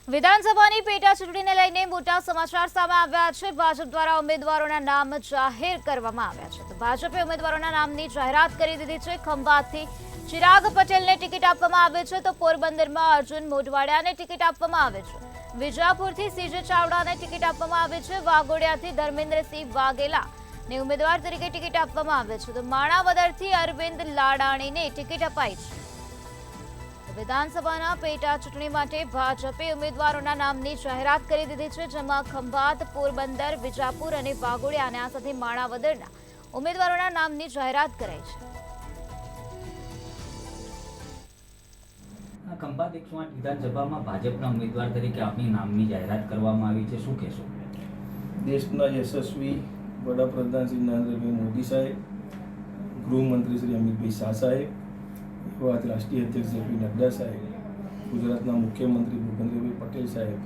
વિધાનસભાની પેટા ચૂંટણીને લઈને મોટા સમાચાર સામે આવ્યા છે। ભાજપ દ્વારા ઉમેદવારોના નામ જાહેર કરવામાં આવ્યા છે। તો ભાજપે ઉમેદવારોના નામની જાહેરાત કરી દીધી છે। ખંભાતથી ચિરાગ પટેલને ટિકિટ આપવામાં આવે છે, તો પોરબંદરમાં અર્જુન મોઢવાડિયાને ટિકિટ આપવામાં આવે છે। વિજાપુરથી સીજે ચાવડાને ટિકિટ આપવામાં આવે છે। વાઘોડિયાથી ધર્મેન્દ્રસિંહ વાઘેલાને ઉમેદવાર તરીકે ટિકિટ આપવામાં આવે છે, તો માણાવદરથી અરવિંદ લાડાણીને ટિકિટ અપાઈ છે। વિધાનસભાના પેટા ચૂંટણી માટે ભાજપે ઉમેદવારોના નામની જાહેરાત કરી દીધી છે, જેમાં ખંભાત, પોરબંદર, વિજાપુર અને વાઘોડિયા અને આ સાથે માણાવદરના ઉમેદવારોના નામની જાહેરાત કરાઈ છે। ખંભાત 108 વિધાનસભામાં ભાજપના ઉમેદવાર તરીકે આપની નામની જાહેરાત કરવામાં આવી છે, શું કહેશો? દેશના યશસ્વી વડાપ્રધાન શ્રી નરેન્દ્રભાઈ મોદી સાહેબ, ગૃહમંત્રી શ્રી અમિતભાઈ શાહ સાહેબ, એવા રાષ્ટ્રીય અધ્યક્ષ જેપી નડ્ડા સાહેબ, ગુજરાતના મુખ્યમંત્રી ભૂપેન્દ્રભાઈ પટેલ સાહેબ,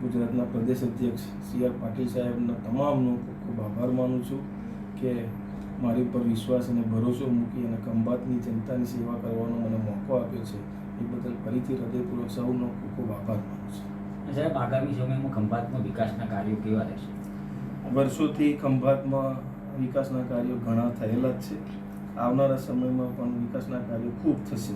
ગુજરાતના પ્રદેશ અધ્યક્ષ સી આર પાટીલ સાહેબનો તમામનો ખૂબ ખૂબ આભાર માનું છું કે મારી ઉપર વિશ્વાસ અને ભરોસો મૂકી અને ખંભાતની જનતાની સેવા કરવાનો મને મોકો આપ્યો છે, એ બદલ ફરીથી હૃદયપૂર્વક સૌનો ખૂબ ખૂબ આભાર માનું છું। સાહેબ, આગામી સમયમાં ખંભાતમાં વિકાસના કાર્યો કેવા રહેશે? વર્ષોથી ખંભાતમાં વિકાસના કાર્યો ઘણા થયેલા જ છે, આવનારા સમયમાં પણ વિકાસના કાર્યો ખૂબ થશે।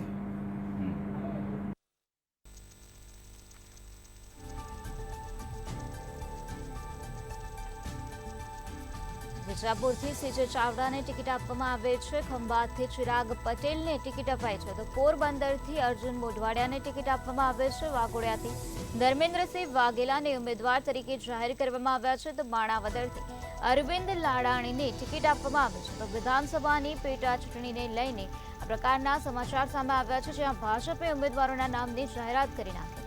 વિજાપુરથી સીજે ચાવડાને ટિકિટ આપવામાં આવે છે। ખંભાતથી ચિરાગ પટેલને ટિકિટ અપાઈ છે, તો પોરબંદરથી અર્જુન મોઢવાડિયાને ટિકિટ આપવામાં આવે છે। વાઘોડિયાથી ધર્મેન્દ્રસિંહ વાઘેલાને ઉમેદવાર તરીકે જાહેર કરવામાં આવ્યા છે, તો માણાવદરથી અરવિંદ લાડાણીને ટિકિટ આપવામાં આવે છે। તો વિધાનસભાની પેટા ચૂંટણીને લઈને આ પ્રકારના સમાચાર સામે આવ્યા છે, જ્યાં ભાજપે ઉમેદવારોના નામની જાહેરાત કરી નાખી।